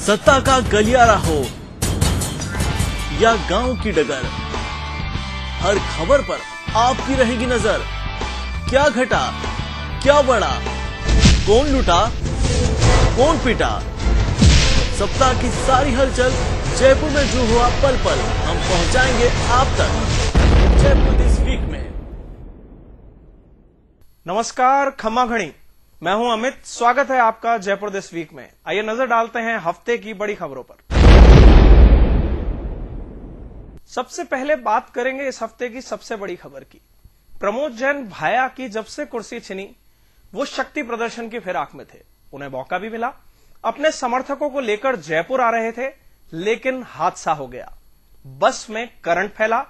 सत्ता का गलियारा हो या गांव की डगर, हर खबर पर आपकी रहेगी नजर। क्या घटा, क्या बढ़ा, कौन लुटा, कौन पिटा, सप्ताह की सारी हलचल जयपुर में जो हुआ पल पल हम पहुंचाएंगे आप तक जयपुर दिस वीक में। नमस्कार, खम्मा घड़ी, मैं हूं अमित। स्वागत है आपका जयपुर दिस वीक में। आइए नजर डालते हैं हफ्ते की बड़ी खबरों पर। सबसे पहले बात करेंगे इस हफ्ते की सबसे बड़ी खबर की। प्रमोद जैन भाया की जब से कुर्सी छिनी, वो शक्ति प्रदर्शन की फिराक में थे। उन्हें मौका भी मिला, अपने समर्थकों को लेकर जयपुर आ रहे थे, लेकिन हादसा हो गया। बस में करंट फैला,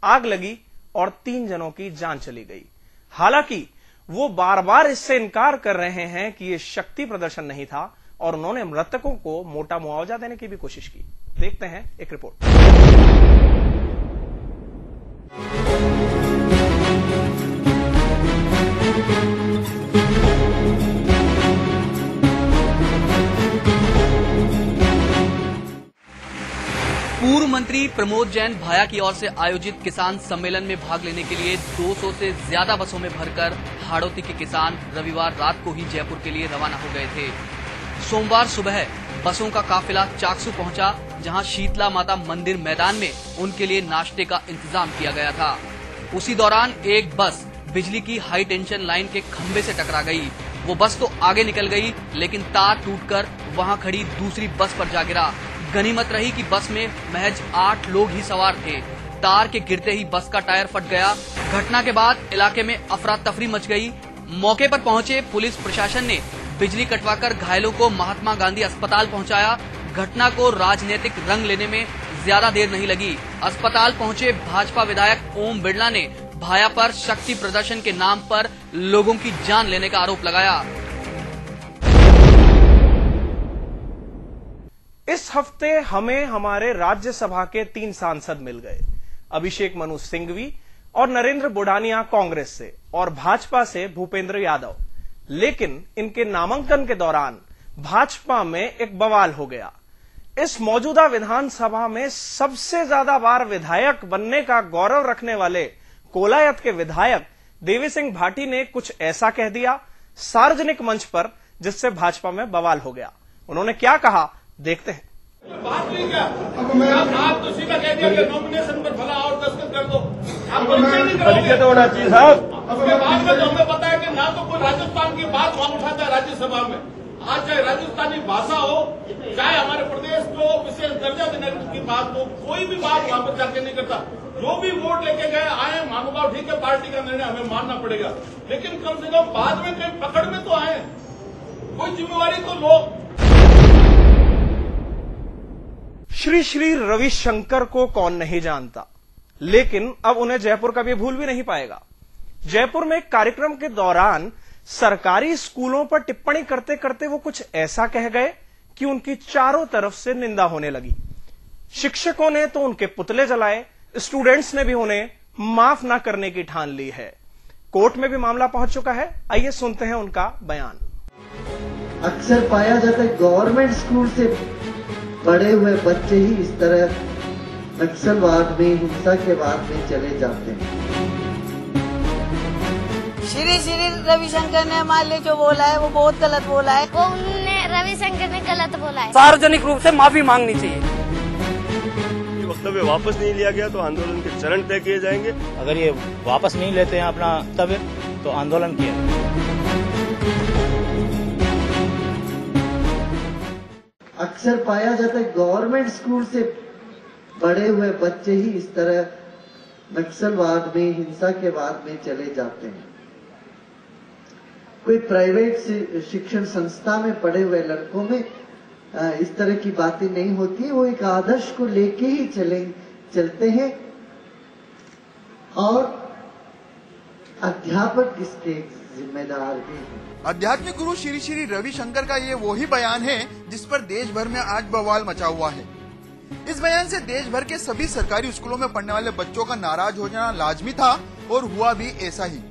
आग लगी और 3 जनों की जान चली गई। हालांकि वो बार बार इससे इनकार कर रहे हैं कि ये शक्ति प्रदर्शन नहीं था और उन्होंने मृतकों को मोटा मुआवजा देने की भी कोशिश की। देखते हैं एक रिपोर्ट। पूर्व मंत्री प्रमोद जैन भाया की ओर से आयोजित किसान सम्मेलन में भाग लेने के लिए 200 से ज्यादा बसों में भरकर हाड़ौती के किसान रविवार रात को ही जयपुर के लिए रवाना हो गए थे। सोमवार सुबह बसों का काफिला चाकसू पहुंचा, जहां शीतला माता मंदिर मैदान में उनके लिए नाश्ते का इंतजाम किया गया था। उसी दौरान एक बस बिजली की हाई टेंशन लाइन के खंभे से टकरा गई। वो बस तो आगे निकल गई, लेकिन तार टूटकर वहां खड़ी दूसरी बस पर जा गिरा। गनीमत रही कि बस में महज 8 लोग ही सवार थे। तार के गिरते ही बस का टायर फट गया। घटना के बाद इलाके में अफरा तफरी मच गई। मौके पर पहुंचे पुलिस प्रशासन ने बिजली कटवाकर घायलों को महात्मा गांधी अस्पताल पहुंचाया। घटना को राजनीतिक रंग लेने में ज्यादा देर नहीं लगी। अस्पताल पहुंचे भाजपा विधायक ओम बिड़ला ने भाया पर शक्ति प्रदर्शन के नाम पर लोगों की जान लेने का आरोप लगाया। इस हफ्ते हमें हमारे राज्यसभा के 3 सांसद मिल गए। अभिषेक मनु सिंघवी और नरेंद्र बुढ़ानिया कांग्रेस से और भाजपा से भूपेंद्र यादव। लेकिन इनके नामांकन के दौरान भाजपा में एक बवाल हो गया। इस मौजूदा विधानसभा में सबसे ज्यादा बार विधायक बनने का गौरव रखने वाले कोलायत के विधायक देवी सिंह भाटी ने कुछ ऐसा कह दिया सार्वजनिक मंच पर, जिससे भाजपा में बवाल हो गया। उन्होंने क्या कहा, देखते हैं। बात नहीं क्या, आप तो सीधा कह दिया कि नॉमिनेशन पर भला और दस्तखत कर दो। आप परिचय नहीं करोगे तो होना चाहिए साहब। उसके बाद में तो हमें पता है कि ना तो कोई राजस्थान की बात वहां उठाता है राज्यसभा में। आज चाहे राजस्थानी भाषा हो, चाहे हमारे प्रदेश को विशेष दर्जा देने की बात हो, कोई भी बात वहां पर जाके नहीं करता। जो भी वोट लेके गए आए, महानुभाव, ठीक है, पार्टी का निर्णय हमें मानना पड़ेगा, लेकिन कम से कम बाद में कहीं पकड़ में तो आए, कोई जिम्मेवारी तो लो। श्री श्री रविशंकर को कौन नहीं जानता, लेकिन अब उन्हें जयपुर का भी भूल भी नहीं पाएगा। जयपुर में एक कार्यक्रम के दौरान सरकारी स्कूलों पर टिप्पणी करते करते वो कुछ ऐसा कह गए कि उनकी चारों तरफ से निंदा होने लगी। शिक्षकों ने तो उनके पुतले जलाए, स्टूडेंट्स ने भी उन्हें माफ ना करने की ठान ली है। कोर्ट में भी मामला पहुंच चुका है। आइए सुनते हैं उनका बयान। अक्सर पाया जाता है गवर्नमेंट स्कूल से पढ़े हुए बच्चे ही इस तरह नक्सलवाद में, हिंसा के बाद में चले जाते हैं। श्री श्री रविशंकर ने हमारे लिए जो बोला है वो बहुत गलत बोला है। वो उन्होंने रविशंकर ने गलत बोला है। सार्वजनिक रूप से माफी मांगनी चाहिए। ये वक्तव्य वापस नहीं लिया गया तो आंदोलन के चरण तय किए जाएंगे। अगर ये वापस नहीं लेते हैं अपना वक्तव्य तो आंदोलन किया। अक्सर पाया जाता है गवर्नमेंट स्कूल से पढ़े हुए बच्चे ही इस तरह नक्सलवाद में, हिंसा के बाद में चले जाते हैं। कोई प्राइवेट शिक्षण संस्था में पढ़े हुए लड़कों में इस तरह की बातें नहीं होती है। वो एक आदर्श को लेके ही चलते हैं और अध्यापक इसके जिम्मेदार भी हैं। आध्यात्मिक गुरु श्री श्री रविशंकर का ये वही बयान है जिस पर देश भर में आज बवाल मचा हुआ है। इस बयान से देश भर के सभी सरकारी स्कूलों में पढ़ने वाले बच्चों का नाराज हो जाना लाजमी था और हुआ भी ऐसा ही।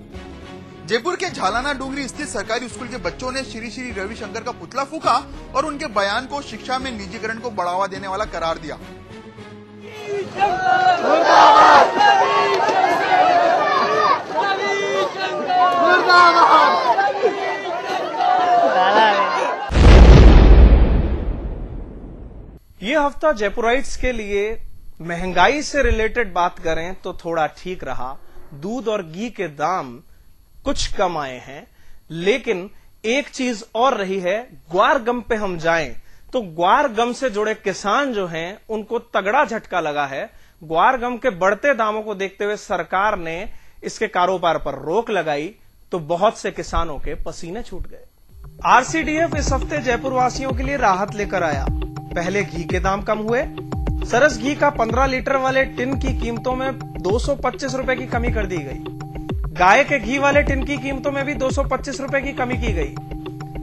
जयपुर के झालाना डूंगरी स्थित सरकारी स्कूल के बच्चों ने श्री श्री रविशंकर का पुतला फूंका और उनके बयान को शिक्षा में निजीकरण को बढ़ावा देने वाला करार दिया। ये हफ्ता जयपुराइट्स के लिए महंगाई से रिलेटेड बात करें तो थोड़ा ठीक रहा। दूध और घी के दाम कुछ कम आए हैं, लेकिन एक चीज और रही है। ग्वार गम पे हम जाएं तो ग्वार गम से जुड़े किसान जो हैं उनको तगड़ा झटका लगा है। ग्वार गम के बढ़ते दामों को देखते हुए सरकार ने इसके कारोबार पर रोक लगाई तो बहुत से किसानों के पसीने छूट गए। आरसीडीएफ इस हफ्ते जयपुर वासियों के लिए राहत लेकर आया। पहले घी के दाम कम हुए। सरस घी का 15 लीटर वाले टिन की कीमतों में 225 रुपए की कमी कर दी गई। गाय के घी वाले टिन की कीमतों में भी 225 रुपए की कमी की गई।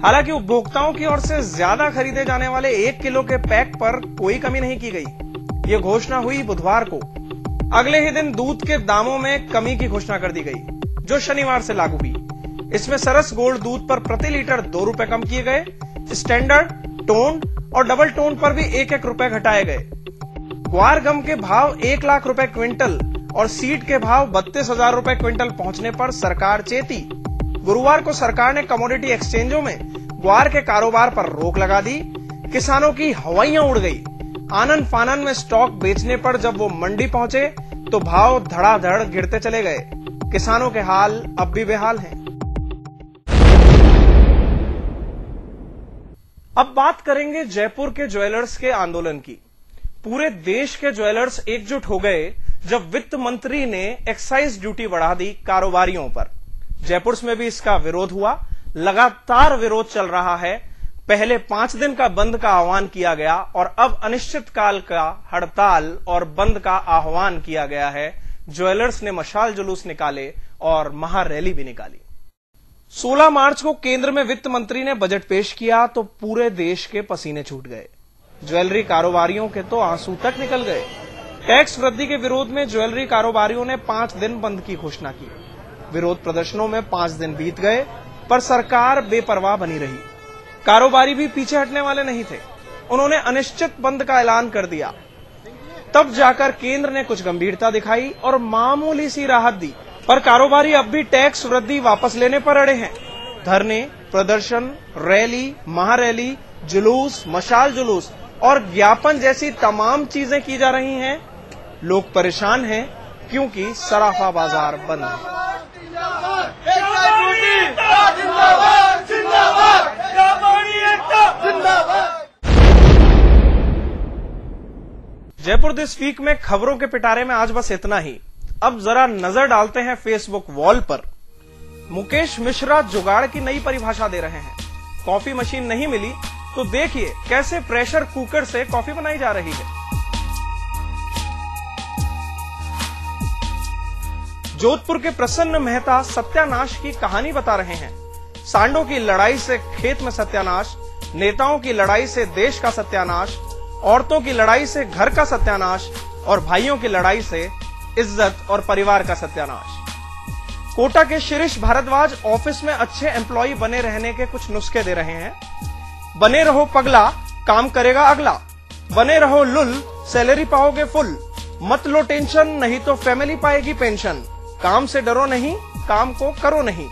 हालांकि उपभोक्ताओं की ओर से ज्यादा खरीदे जाने वाले 1 किलो के पैक पर कोई कमी नहीं की गई। ये घोषणा हुई बुधवार को। अगले ही दिन दूध के दामों में कमी की घोषणा कर दी गई, जो शनिवार से लागू हुई। इसमें सरस गोल्ड दूध पर प्रति लीटर 2 रुपए कम किए गए। स्टैंडर्ड, टोन और डबल टोन पर भी 1-1 रुपए घटाए गए। ग्वार गम के भाव 1 लाख रुपए क्विंटल और सीड के भाव 32,000 रुपए क्विंटल पहुंचने पर सरकार चेती। गुरुवार को सरकार ने कमोडिटी एक्सचेंजों में ग्वार के कारोबार पर रोक लगा दी। किसानों की हवाइयां उड़ गई। आनन फानन में स्टॉक बेचने पर जब वो मंडी पहुंचे तो भाव धड़ाधड़ गिरते चले गए। किसानों के हाल अब भी बेहाल हैं। अब बात करेंगे जयपुर के ज्वेलर्स के आंदोलन की। पूरे देश के ज्वेलर्स एकजुट हो गए जब वित्त मंत्री ने एक्साइज ड्यूटी बढ़ा दी कारोबारियों पर। जयपुर में भी इसका विरोध हुआ। लगातार विरोध चल रहा है। पहले 5 दिन का बंद का आह्वान किया गया और अब अनिश्चितकाल का हड़ताल और बंद का आह्वान किया गया है। ज्वेलर्स ने मशाल जुलूस निकाले और महारैली भी निकाली। 16 मार्च को केंद्र में वित्त मंत्री ने बजट पेश किया तो पूरे देश के पसीने छूट गए। ज्वेलरी कारोबारियों के तो आंसू तक निकल गए। टैक्स वृद्धि के विरोध में ज्वेलरी कारोबारियों ने 5 दिन बंद की घोषणा की। विरोध प्रदर्शनों में 5 दिन बीत गए, पर सरकार बेपरवाह बनी रही। कारोबारी भी पीछे हटने वाले नहीं थे। उन्होंने अनिश्चित बंद का ऐलान कर दिया। तब जाकर केंद्र ने कुछ गंभीरता दिखाई और मामूली सी राहत दी, पर कारोबारी अब भी टैक्स वृद्धि वापस लेने पर अड़े हैं। धरने, प्रदर्शन, रैली, महारैली, जुलूस, मशाल जुलूस और ज्ञापन जैसी तमाम चीजें की जा रही हैं। लोग परेशान हैं क्योंकि सराफा बाजार बंद है। जयपुर दिस वीक में खबरों के पिटारे में आज बस इतना ही। अब जरा नजर डालते हैं फेसबुक वॉल पर। मुकेश मिश्रा जुगाड़ की नई परिभाषा दे रहे हैं। कॉफी मशीन नहीं मिली तो देखिए कैसे प्रेशर कुकर से कॉफी बनाई जा रही है। जोधपुर के प्रसन्न मेहता सत्यानाश की कहानी बता रहे हैं। सांडों की लड़ाई से खेत में सत्यानाश, नेताओं की लड़ाई से देश का सत्यानाश, औरतों की लड़ाई से घर का सत्यानाश और भाइयों की लड़ाई से इज्जत और परिवार का सत्यानाश। कोटा के शिरीष भारद्वाज ऑफिस में अच्छे एम्प्लॉय बने रहने के कुछ नुस्खे दे रहे हैं। बने रहो पगला, काम करेगा अगला। बने रहो लुल, सैलरी पाओगे फुल। मत लो टेंशन, नहीं तो फैमिली पाएगी पेंशन। काम से डरो नहीं, काम को करो नहीं।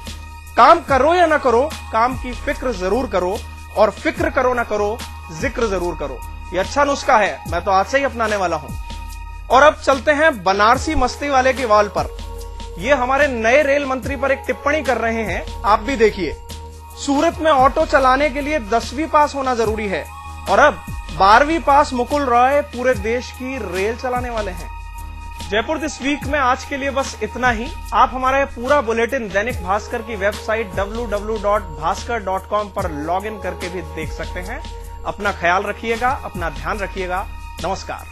काम करो या ना करो, काम की फिक्र जरूर करो और फिक्र करो ना करो, जिक्र जरूर करो। ये अच्छा नुस्खा है, मैं तो आज से ही अपनाने वाला हूं। और अब चलते हैं बनारसी मस्ती वाले की वॉल पर। ये हमारे नए रेल मंत्री पर एक टिप्पणी कर रहे हैं, आप भी देखिए। सूरत में ऑटो चलाने के लिए 10वीं पास होना जरूरी है और अब 12वीं पास मुकुल रॉय पूरे देश की रेल चलाने वाले हैं। जयपुर दिस वीक में आज के लिए बस इतना ही। आप हमारा पूरा बुलेटिन दैनिक भास्कर की वेबसाइट www.bhaskar.com पर लॉगिन करके भी देख सकते हैं। अपना ख्याल रखिएगा, अपना ध्यान रखिएगा। नमस्कार।